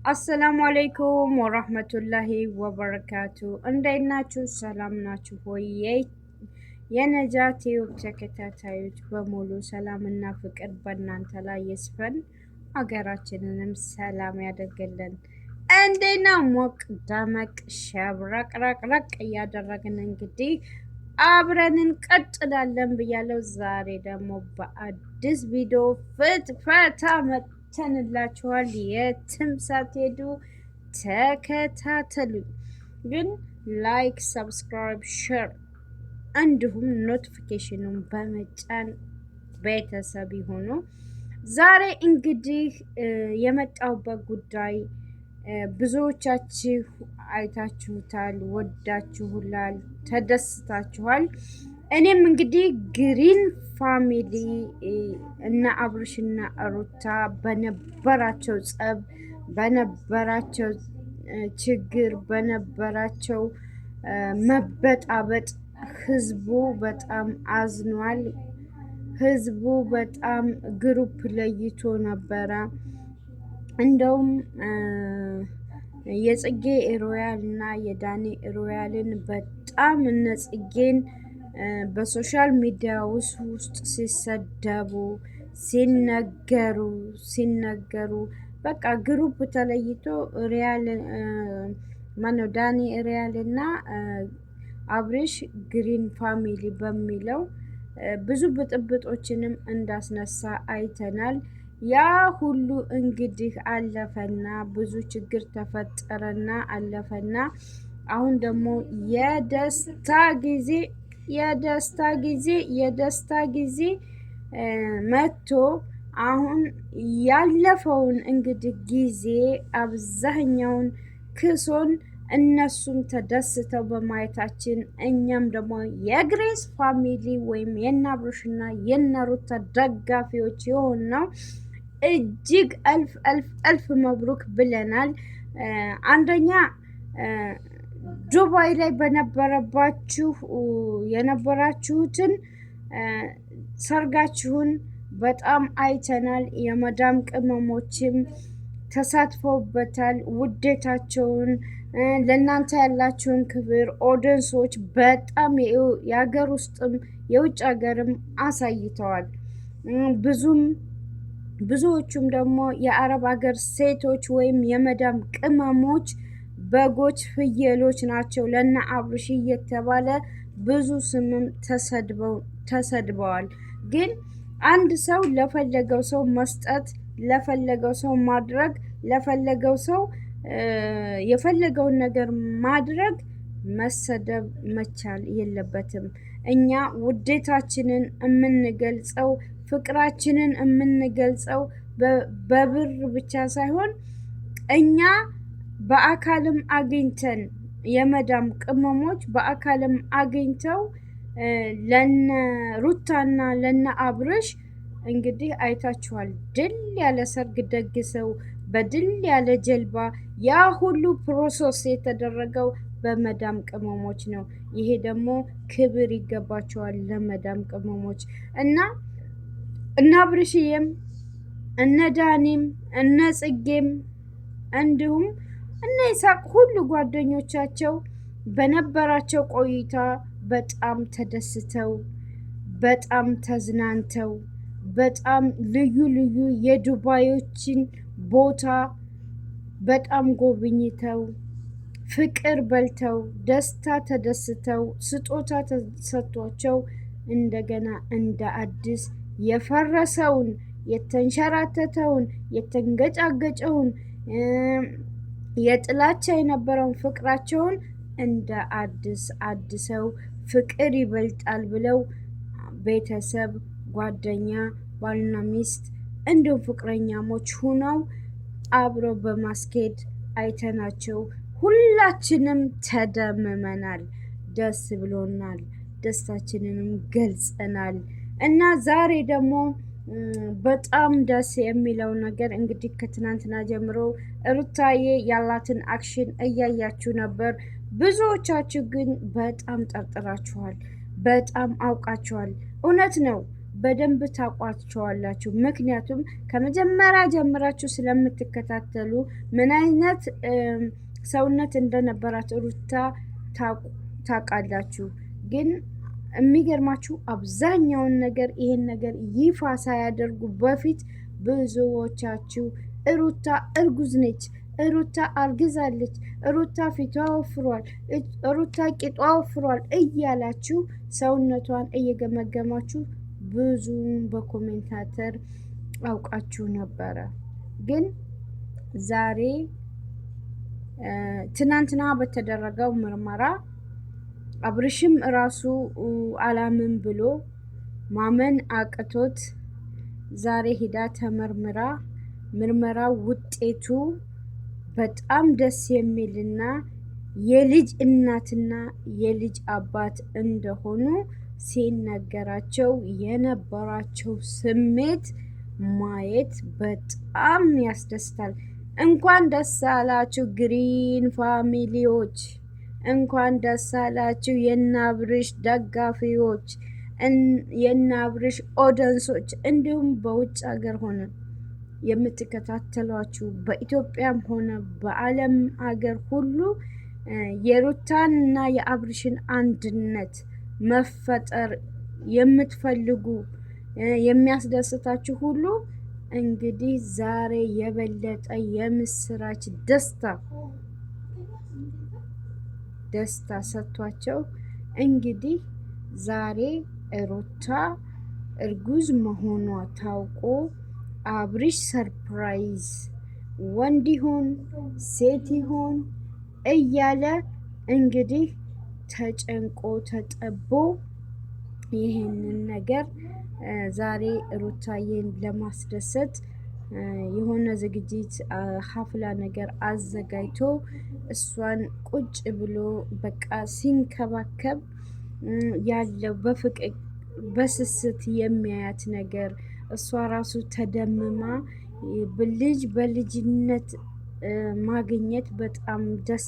አሰላሙ አለይኩም ወራህመቱላሂ ወበረካቱ። እንዴት ናችሁ? ሰላም ናችሁ ሆይ? የነጃት ዩቲዩብ ተከታታዮች በሙሉ ሰላምና ፍቅር በእናንተ ላይ ይስፈን፣ ሀገራችንንም ሰላም ያደርግልን። እንዴት ነው? ሞቅ ደመቅ ሸብረቅረቅረቅ እያደረግን እንግዲህ አብረን እንቀጥላለን ብያለሁ። ዛሬ ደግሞ በአዲስ ቪዲዮ ፍትፈታ መጥተንላችኋል። የትም ሳትሄዱ ተከታተሉ። ግን ላይክ፣ ሰብስክራይብ፣ ሼር እንዲሁም ኖቲፊኬሽኑን በመጫን ቤተሰብ ይሁኑ። ዛሬ እንግዲህ የመጣሁበት ጉዳይ ብዙዎቻችሁ አይታችሁታል፣ ወዳችሁላል፣ ተደስታችኋል። እኔም እንግዲህ ግሪን ፋሚሊ እና አብርሽና ሩታ በነበራቸው ጸብ፣ በነበራቸው ችግር፣ በነበራቸው መበጣበጥ ህዝቡ በጣም አዝኗል። ህዝቡ በጣም ግሩፕ ለይቶ ነበረ። እንደውም የጽጌ ሮያል እና የዳኒ ሮያልን በጣም እነ ጽጌን በሶሻል ሚዲያ ውስጥ ሲሰደቡ ሲነገሩ በቃ ግሩፕ ተለይቶ ሪያል ማነው ዳኒ ሪያል እና አብርሽ ግሪን ፋሚሊ በሚለው ብዙ ብጥብጦችንም እንዳስነሳ አይተናል። ያ ሁሉ እንግዲህ አለፈና ብዙ ችግር ተፈጠረና አለፈና አሁን ደግሞ የደስታ ጊዜ መጥቶ አሁን ያለፈውን እንግዲህ ጊዜ አብዛኛውን ክሶን እነሱም ተደስተው በማየታችን እኛም ደግሞ የግሬስ ፋሚሊ ወይም የናብሮሽና የነሩታ ደጋፊዎች የሆን ነው እጅግ እልፍ መብሩክ ብለናል። አንደኛ ዱባይ ላይ የነበራችሁትን ሰርጋችሁን በጣም አይተናል። የመዳም ቅመሞችም ተሳትፈውበታል። ውዴታቸውን ለእናንተ ያላቸውን ክብር ኦዲየንሶች በጣም የሀገር ውስጥም የውጭ ሀገርም አሳይተዋል። ብዙዎቹም ደግሞ የአረብ ሀገር ሴቶች ወይም የመዳም ቅመሞች በጎች፣ ፍየሎች ናቸው ለና አብርሽ እየተባለ ብዙ ስምም ተሰድበዋል። ግን አንድ ሰው ለፈለገው ሰው መስጠት፣ ለፈለገው ሰው ማድረግ፣ ለፈለገው ሰው የፈለገውን ነገር ማድረግ መሰደብ መቻል የለበትም። እኛ ውዴታችንን የምንገልጸው ፍቅራችንን የምንገልጸው በብር ብቻ ሳይሆን እኛ በአካልም አግኝተን የመዳም ቅመሞች በአካልም አግኝተው ለነ ሩታና ለነ አብርሽ እንግዲህ አይታችኋል። ድል ያለ ሰርግ ደግሰው በድል ያለ ጀልባ ያ ሁሉ ፕሮሰስ የተደረገው በመዳም ቅመሞች ነው። ይሄ ደግሞ ክብር ይገባቸዋል ለመዳም ቅመሞች እና አብርሽዬም እነ ዳኒም እነ ጽጌም እንዲሁም እነ ይሳቅ ሁሉ ጓደኞቻቸው በነበራቸው ቆይታ በጣም ተደስተው በጣም ተዝናንተው በጣም ልዩ ልዩ የዱባዮችን ቦታ በጣም ጎብኝተው ፍቅር በልተው ደስታ ተደስተው ስጦታ ተሰጥቷቸው እንደገና እንደ አዲስ የፈረሰውን የተንሸራተተውን የተንገጫገጨውን የጥላቻ የነበረውን ፍቅራቸውን እንደ አድሰው ፍቅር ይበልጣል ብለው ቤተሰብ፣ ጓደኛ፣ ባልና ሚስት እንዲሁም ፍቅረኛሞች ሁነው አብረው በማስኬድ አይተናቸው ሁላችንም ተደምመናል፣ ደስ ብሎናል፣ ደስታችንንም ገልጸናል። እና ዛሬ ደግሞ በጣም ደስ የሚለው ነገር እንግዲህ ከትናንትና ጀምሮ ሩታዬ ያላትን አክሽን እያያችሁ ነበር። ብዙዎቻችሁ ግን በጣም ጠርጥራችኋል፣ በጣም አውቃችኋል። እውነት ነው። በደንብ ታቋቸዋላችሁ። ምክንያቱም ከመጀመሪያ ጀምራችሁ ስለምትከታተሉ ምን አይነት ሰውነት እንደነበራት ሩታ ታውቃላችሁ። ግን የሚገርማችሁ አብዛኛውን ነገር ይሄን ነገር ይፋ ሳያደርጉ በፊት ብዙዎቻችሁ ሩታ እርጉዝ ነች፣ ሩታ አርግዛለች፣ ሩታ ፊቷ ወፍሯል፣ ሩታ ቂጧ ወፍሯል እያላችሁ ሰውነቷን እየገመገማችሁ ብዙም በኮሜንታተር አውቃችሁ ነበረ። ግን ዛሬ ትናንትና በተደረገው ምርመራ አብርሽም ራሱ አላምን ብሎ ማመን አቅቶት ዛሬ ሂዳ ተመርምራ ምርመራው ውጤቱ በጣም ደስ የሚልና የልጅ እናትና የልጅ አባት እንደሆኑ ሲነገራቸው የነበራቸው ስሜት ማየት በጣም ያስደስታል። እንኳን ደስ አላችሁ ግሪን ፋሚሊዎች፣ እንኳን ደስ አላችሁ የናብርሽ ደጋፊዎች፣ የናብርሽ ኦዲየንሶች፣ እንዲሁም በውጭ ሀገር ሆነ የምትከታተሏችሁ በኢትዮጵያም ሆነ በዓለም ሀገር ሁሉ የሩታን እና የአብርሽን አንድነት መፈጠር የምትፈልጉ የሚያስደስታችሁ ሁሉ እንግዲህ ዛሬ የበለጠ የምስራች ደስታ ሰጥቷቸው እንግዲህ ዛሬ ሩታ እርጉዝ መሆኗ ታውቆ አብርሽ ሰርፕራይዝ ወንድ ይሁን ሴት ይሁን እያለ እንግዲህ ተጨንቆ ተጠቦ ይህንን ነገር ዛሬ ሩታዬን ለማስደሰት የሆነ ዝግጅት ሀፍላ ነገር አዘጋጅቶ እሷን ቁጭ ብሎ በቃ ሲንከባከብ ያለው በፍቅር በስስት የሚያያት ነገር እሷ ራሱ ተደምማ ልጅ በልጅነት ማግኘት በጣም ደስ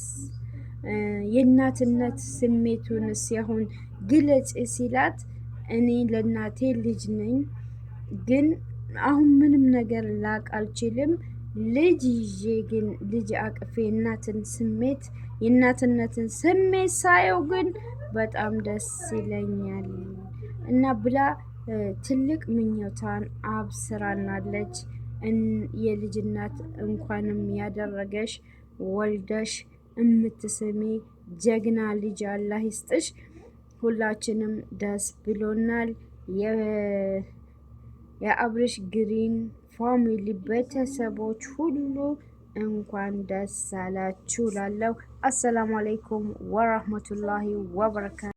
የእናትነት ስሜቱን ሲሆን ግለጽ ሲላት እኔ ለእናቴ ልጅ ነኝ፣ ግን አሁን ምንም ነገር ላቅ አልችልም። ልጅ ይዤ ግን ልጅ አቅፌ የእናትነትን ስሜት ሳየው ግን በጣም ደስ ይለኛል እና ብላ ትልቅ ምኞቷን አብስራናለች። የልጅ እናት እንኳንም ያደረገሽ ወልደሽ እምትስሜ ጀግና ልጅ አላህ ይስጥሽ። ሁላችንም ደስ ብሎናል። የአብርሽ ግሪን ፋሚሊ ቤተሰቦች ሁሉ እንኳን ደስ አላችሁ ላለው። አሰላሙ አለይኩም ወራህመቱላሂ ወበረካቱ።